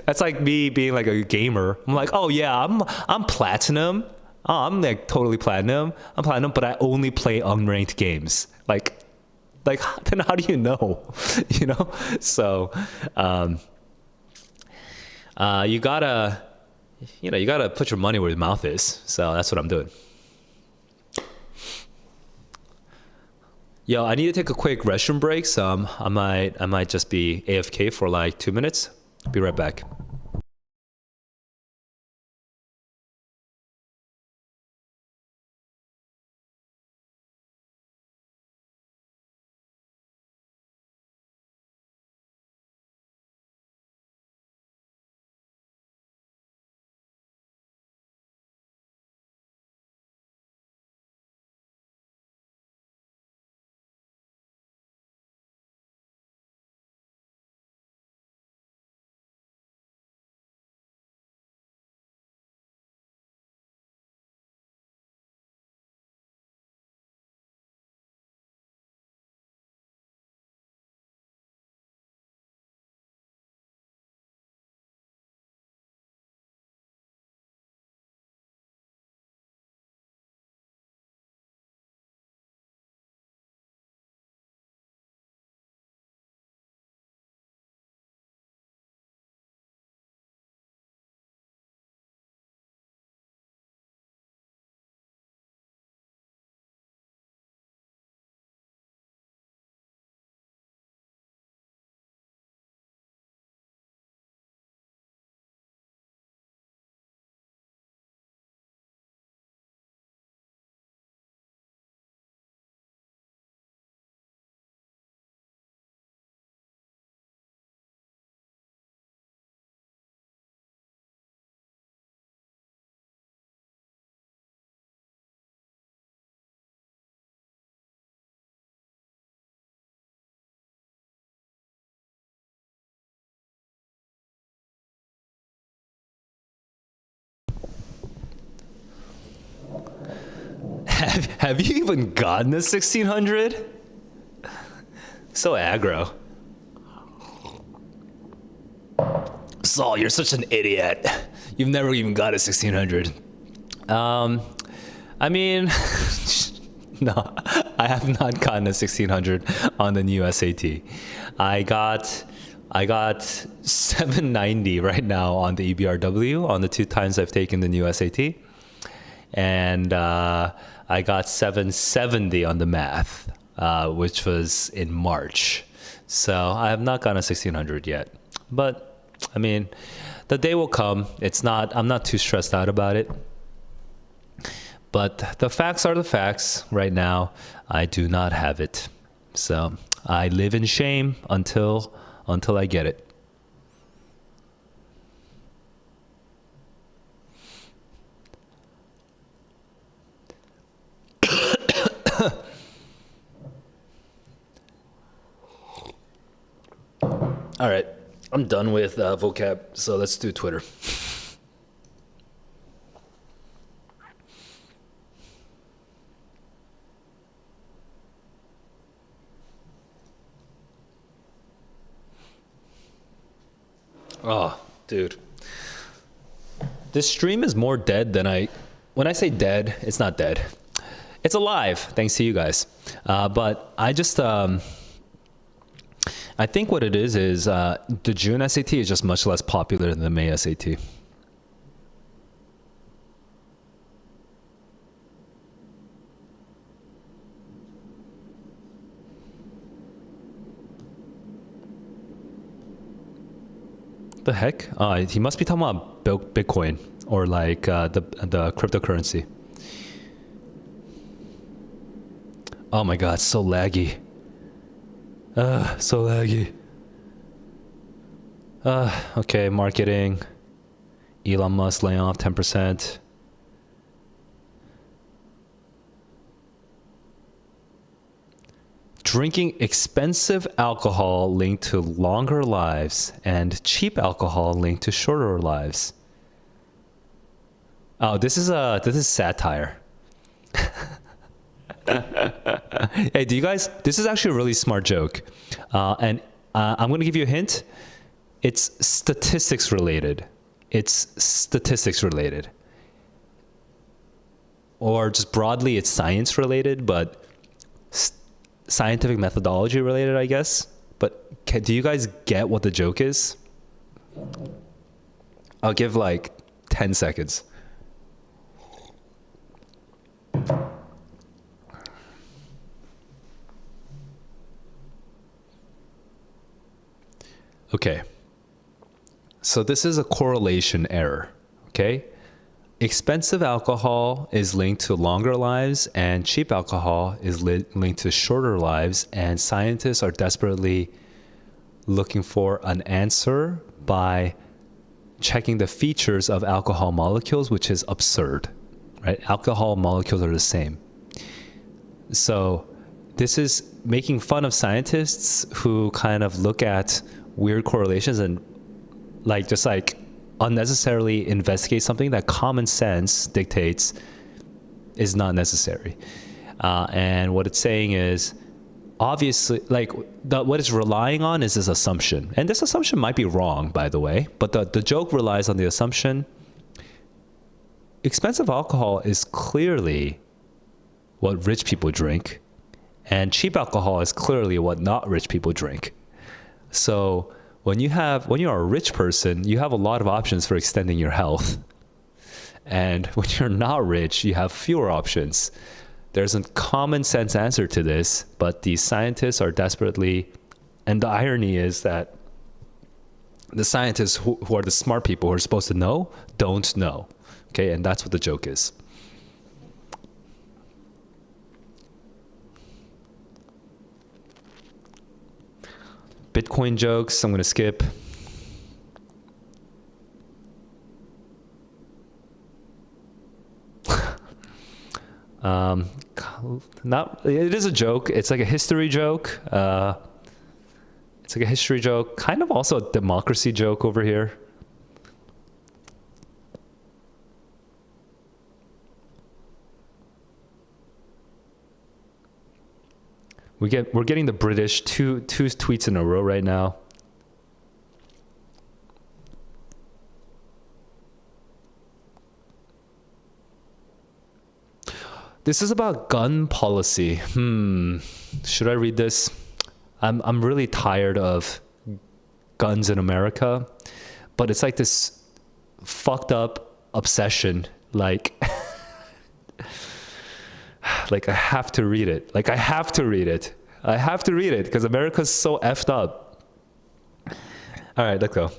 that's like me being like a gamer. I'm like, oh yeah, I'm platinum. Oh, I'm like totally platinum. I'm platinum, but I only play unranked games. Like then how do you know? You know? So, you gotta put your money where your mouth is. So that's what I'm doing. Yo, I need to take a quick restroom break. So I might just be AFK for like 2 minutes. Be right back. Have you even gotten a 1600? So aggro. Saul, you're such an idiot. You've never even got a 1600. I mean, no, I have not gotten a 1600 on the new SAT. I got 790 right now on the EBRW on the 2 times I've taken the new SAT. And I got 770 on the math, which was in March. So I have not gotten a 1600 yet. But I mean, the day will come. I'm not too stressed out about it. But the facts are the facts. Right now, I do not have it. So I live in shame until I get it. All right, I'm done with vocab, so let's do Twitter. Oh, dude. This stream is more dead than when I say dead, it's not dead. It's alive, thanks to you guys. But I just, I think what it is the June SAT is just much less popular than the May SAT. The heck? He must be talking about Bitcoin or like the cryptocurrency. Oh my god, so laggy. So laggy. Okay, marketing. Elon Musk laying off 10%. Drinking expensive alcohol linked to longer lives and cheap alcohol linked to shorter lives. Oh, this is satire. Hey, do you guys? This is actually a really smart joke, and I'm going to give you a hint. It's statistics related. Or just broadly, it's science related, but scientific methodology related, I guess. But do you guys get what the joke is? I'll give like 10 seconds. Okay. So this is a correlation error, okay? Expensive alcohol is linked to longer lives and cheap alcohol is linked to shorter lives, and scientists are desperately looking for an answer by checking the features of alcohol molecules, which is absurd, right? Alcohol molecules are the same. So this is making fun of scientists who kind of look at weird correlations and just unnecessarily investigate something that common sense dictates is not necessary. And what it's saying is, obviously, what it's relying on is this assumption. And this assumption might be wrong, by the way, but the joke relies on the assumption expensive alcohol is clearly what rich people drink, and cheap alcohol is clearly what not rich people drink. So when you are a rich person, you have a lot of options for extending your health. And when you're not rich, you have fewer options. There's a common sense answer to this, but these scientists are desperately, and the irony is that the scientists who are the smart people who are supposed to know, don't know. Okay, and that's what the joke is. Bitcoin jokes, I'm going to skip. It is a joke. It's like a history joke. Kind of also a democracy joke over here. We're getting the British two tweets in a row right now. This is about gun policy. Should I read this? I'm really tired of guns in America, but it's like this fucked up obsession. I have to read it. I have to read it because America's so effed up. All right, let's go.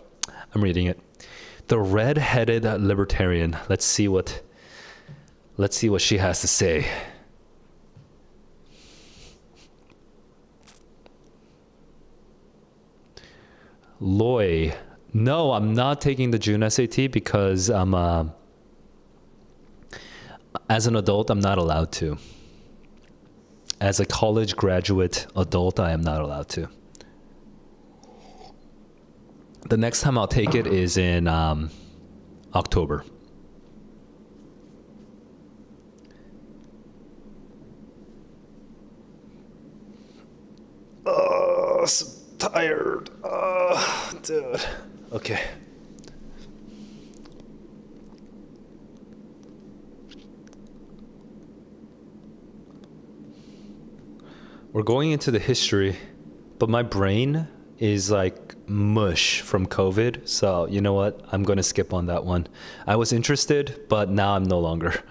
I'm reading it. The red-headed libertarian. Let's see what she has to say. Loy. No, I'm not taking the June SAT because as an adult, I'm not allowed to. As a college graduate adult, I am not allowed to. The next time I'll take it is in October. Oh, so tired. Oh, dude. Okay. We're going into the history, but my brain is like mush from COVID. So you know what? I'm going to skip on that one. I was interested, but now I'm no longer.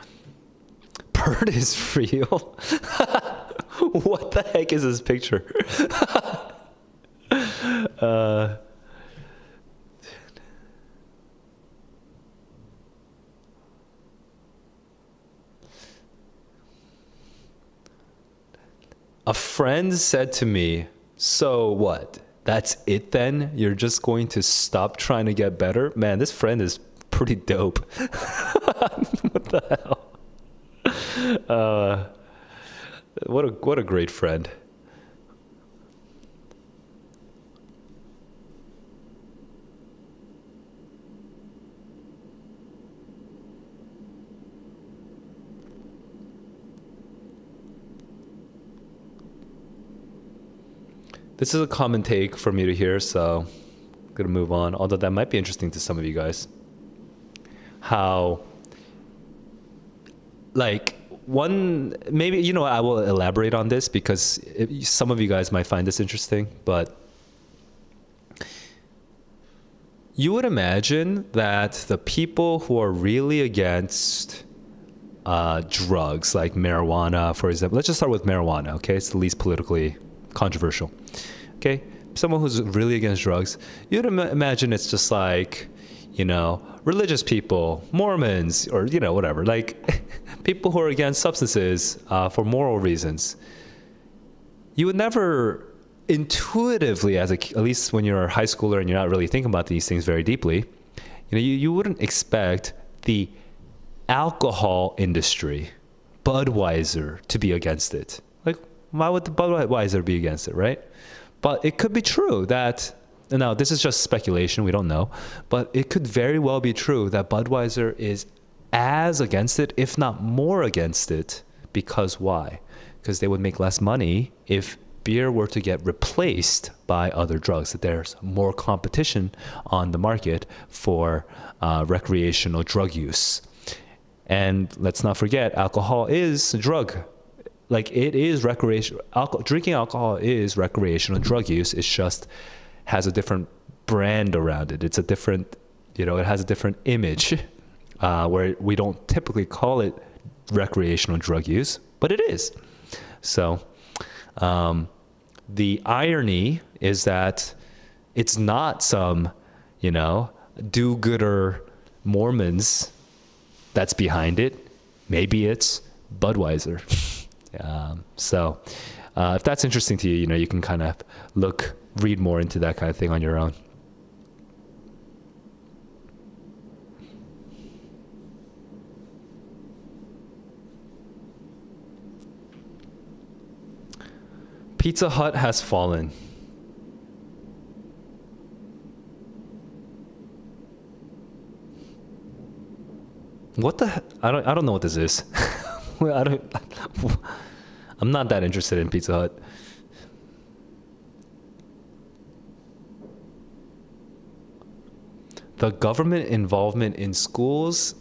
Bird is real. What the heck is this picture? A friend said to me, "So what? That's it then? You're just going to stop trying to get better?" Man, this friend is pretty dope. What the hell? What a great friend. This is a common take for me to hear, so I'm going to move on. Although that might be interesting to some of you guys. How, like, maybe, you know, I will elaborate on this because some of you guys might find this interesting, but you would imagine that the people who are really against drugs, like marijuana, for example, let's just start with marijuana, okay? It's the least politically controversial. Okay, someone who's really against drugs, you'd imagine it's just like, you know, religious people, Mormons, or, you know, whatever, like people who are against substances for moral reasons. You would never intuitively, at least when you're a high schooler and you're not really thinking about these things very deeply, you know, you wouldn't expect the alcohol industry, Budweiser, to be against it. Like, why would the Budweiser be against it, right? But it could be true that, now this is just speculation, we don't know, but it could very well be true that Budweiser is as against it, if not more against it, because why? Because they would make less money if beer were to get replaced by other drugs, that there's more competition on the market for recreational drug use. And let's not forget, alcohol is a drug. Like, it is recreational. Drinking alcohol is recreational drug use. It just has a different brand around it. It's a different, you know, it has a different image where we don't typically call it recreational drug use, but it is. So the irony is that it's not some, you know, do-gooder Mormons that's behind it. Maybe it's Budweiser. So if that's interesting to you, you know, you can kind of read more into that kind of thing on your own. Pizza Hut has fallen. What the? I don't know what this is. I'm not that interested in Pizza Hut. The government involvement in schools.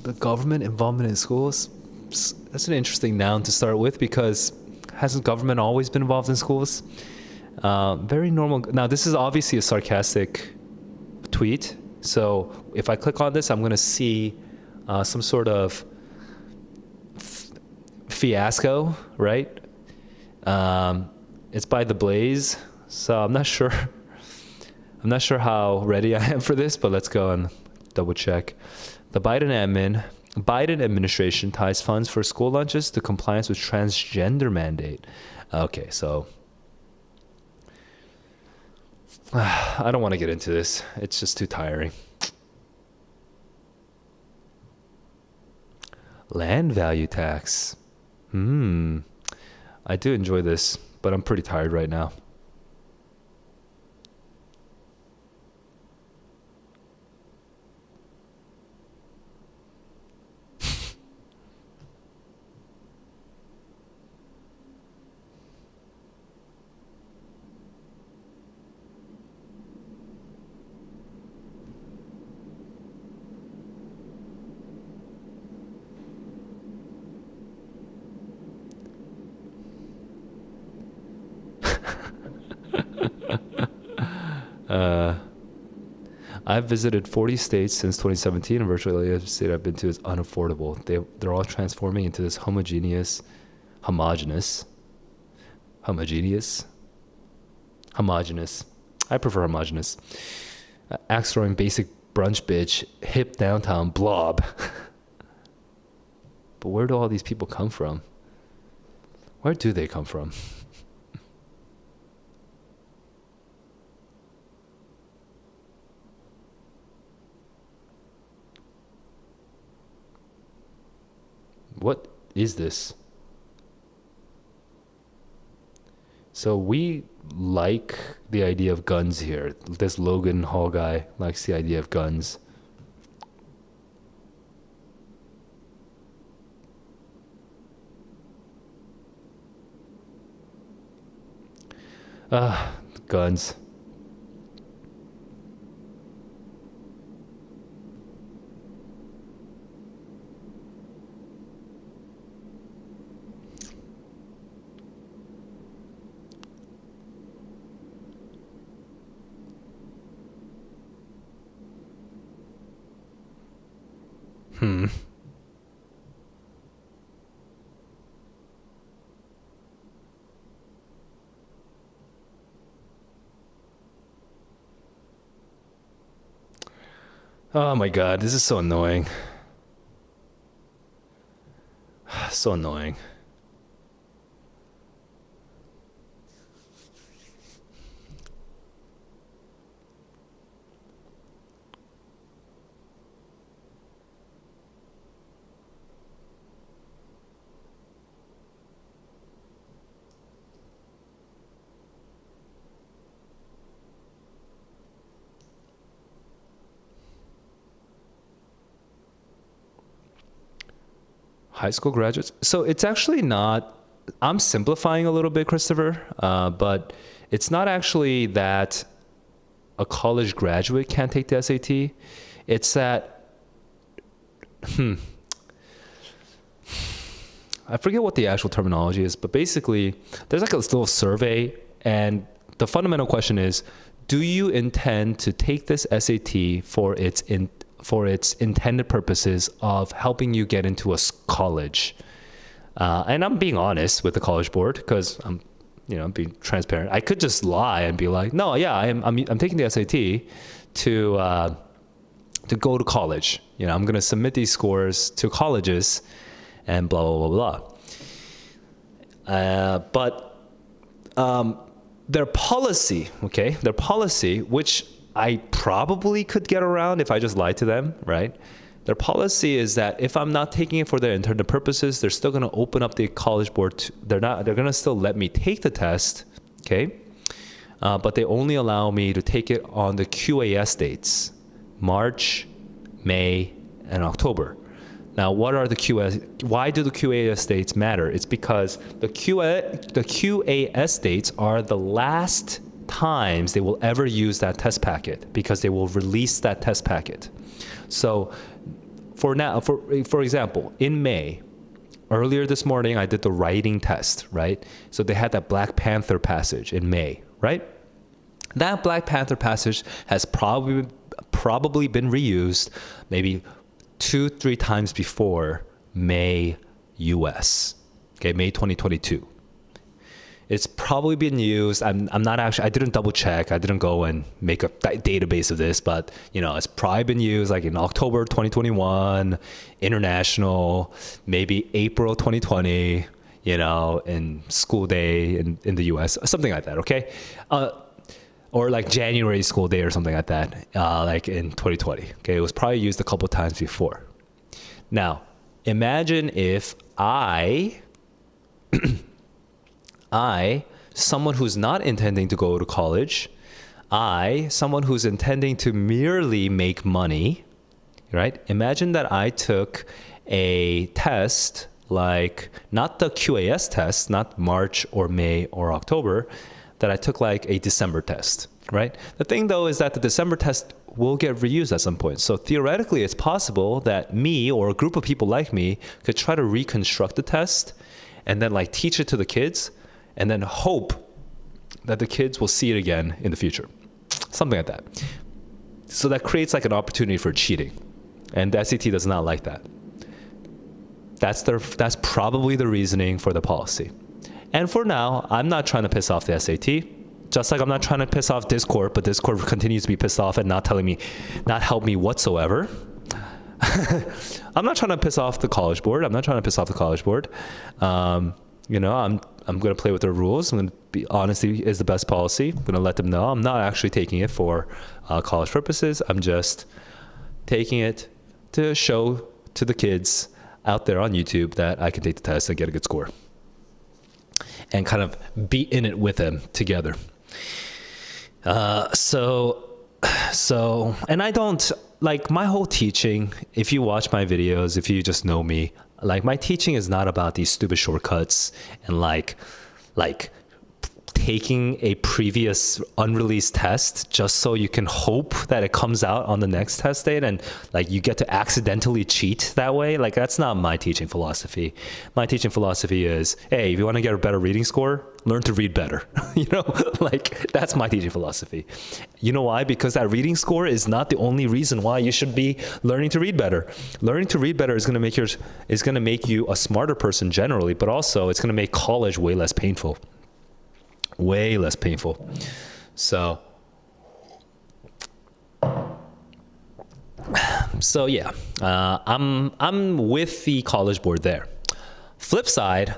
The government involvement in schools. That's an interesting noun to start with, because hasn't government always been involved in schools? Very normal. Now, this is obviously a sarcastic tweet. So if I click on this, I'm going to see some sort of fiasco, right? It's by The Blaze, so I'm not sure how ready I am for this, but let's go and double check. The Biden administration ties funds for school lunches to compliance with transgender mandate. Okay, so I don't want to get into this. It's just too tiring. Land value tax. I do enjoy this, but I'm pretty tired right now. I've visited 40 states since 2017, and virtually every state I've been to is unaffordable. They're all transforming into this homogeneous. I prefer homogeneous. Axe throwing basic brunch bitch, hip downtown blob. But where do all these people come from? Where do they come from? what is this? So we like the idea of guns here. This Logan Hall guy likes the idea of guns. Guns. Oh my God, this is so annoying. So annoying. High school graduates. So it's actually not, I'm simplifying a little bit, Christopher, but it's not actually that a college graduate can't take the SAT. It's that, I forget what the actual terminology is, but basically there's like a little survey, and the fundamental question is, do you intend to take this SAT for its intended purposes of helping you get into a college? And I'm being honest with the College Board because I'm being transparent. I could just lie and be like, no, yeah, I'm taking the SAT to go to college. I'm going to submit these scores to colleges and blah, blah, blah, blah. But their policy, which I probably could get around if I just lied to them, right? Their policy is that if I'm not taking it for their intended purposes, they're still going to open up the College Board. They're going to still let me take the test, okay? But they only allow me to take it on the QAS dates, March, May, and October. Now, what are the QAS? Why do the QAS dates matter? It's because the QAS dates are the last times they will ever use that test packet, because they will release that test packet. So for example, in May, earlier this morning, I did the writing test, right? So they had that Black Panther passage in May, right? That Black Panther passage has probably been reused maybe 2-3 times before May US, okay, May 2022. It's probably been used. I didn't double check. I didn't go and make a database of this, but it's probably been used like in October 2021, international, maybe April 2020, in school day in the US, something like that, okay? Or like January school day or something like that, like in 2020, okay? It was probably used a couple times before. Now, imagine if someone who's not intending to go to college, someone who's intending to merely make money, right? Imagine that I took a test, like not the QAS test, not March or May or October, that I took like a December test, right? The thing though is that the December test will get reused at some point. So theoretically, it's possible that me or a group of people like me could try to reconstruct the test and then like teach it to the kids, and then hope that the kids will see it again in the future. Something like that. So that creates like an opportunity for cheating. And the SAT does not like that. That's probably the reasoning for the policy. And for now, I'm not trying to piss off the SAT. Just like I'm not trying to piss off Discord, but Discord continues to be pissed off and not help me whatsoever. I'm not trying to piss off the College Board. I'm going to play with their rules. I'm going to be honesty is the best policy. I'm going to let them know I'm not actually taking it for college purposes. I'm just taking it to show to the kids out there on YouTube that I can take the test and get a good score and kind of be in it with them together. So, and I don't, like, my whole teaching, if you watch my videos, if you just know me, like, my teaching is not about these stupid shortcuts and like taking a previous unreleased test just so you can hope that it comes out on the next test date and like you get to accidentally cheat that way. Like, that's not my teaching philosophy. My teaching philosophy is, hey, if you want to get a better reading score, learn to read better. You know, like, that's my teaching philosophy. You know why? Because that reading score is not the only reason why you should be learning to read better. Learning to read better is going to make you a smarter person generally, but also it's going to make college way less painful. Way less painful. So yeah, I'm with the College Board there. Flip side,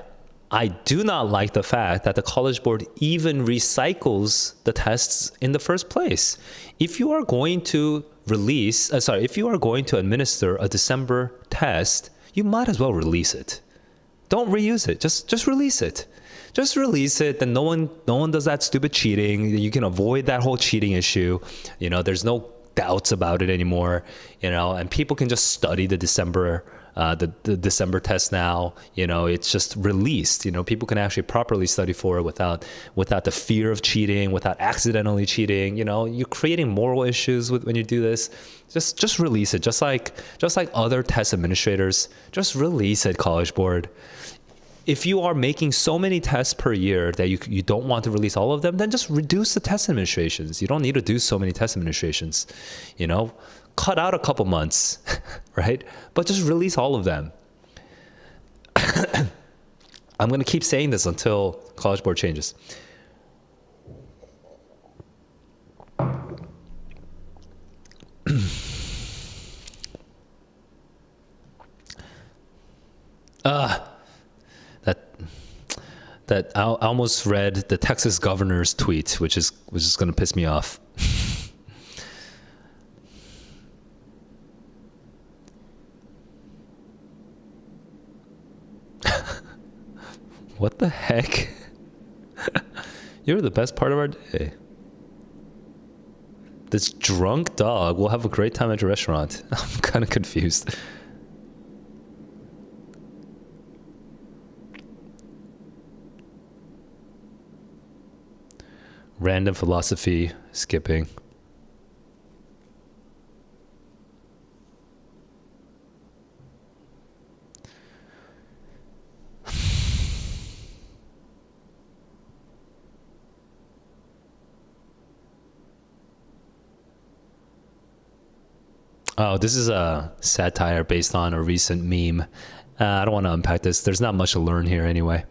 I do not like the fact that the College Board even recycles the tests in the first place. If you are going to if you are going to administer a December test, you might as well release it. Don't reuse it. Just release it. Just release it, then no one does that stupid cheating. You can avoid that whole cheating issue. You know, there's no doubts about it anymore. You know, and people can just study the December test now. You know, it's just released. You know, people can actually properly study for it without the fear of cheating, without accidentally cheating. You know, you're creating moral issues when you do this. Just release it. Just like other test administrators, just release it, College Board. If you are making so many tests per year that you don't want to release all of them, then just reduce the test administrations. You don't need to do so many test administrations. You know, cut out a couple months, right? But just release all of them. I'm going to keep saying this until College Board changes. That I almost read the Texas governor's tweet, which is going to piss me off. What the heck? You're the best part of our day. This drunk dog will have a great time at your restaurant. I'm kind of confused. Random philosophy skipping. Oh, this is a satire based on a recent meme. I don't want to unpack this. There's not much to learn here anyway.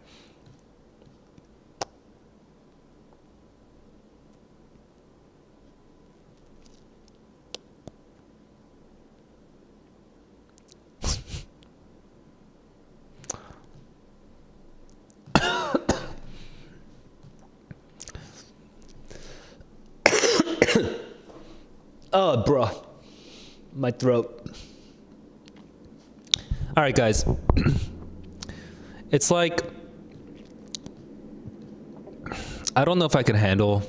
Oh, bro. My throat. All right, guys. It's like, I don't know if I can handle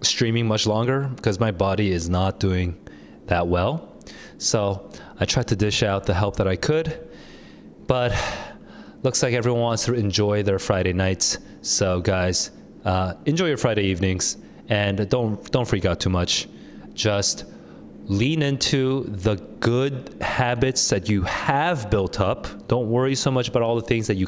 streaming much longer because my body is not doing that well. So I tried to dish out the help that I could, but looks like everyone wants to enjoy their Friday nights. So guys, enjoy your Friday evenings and don't freak out too much. Just lean into the good habits that you have built up. Don't worry so much about all the things that you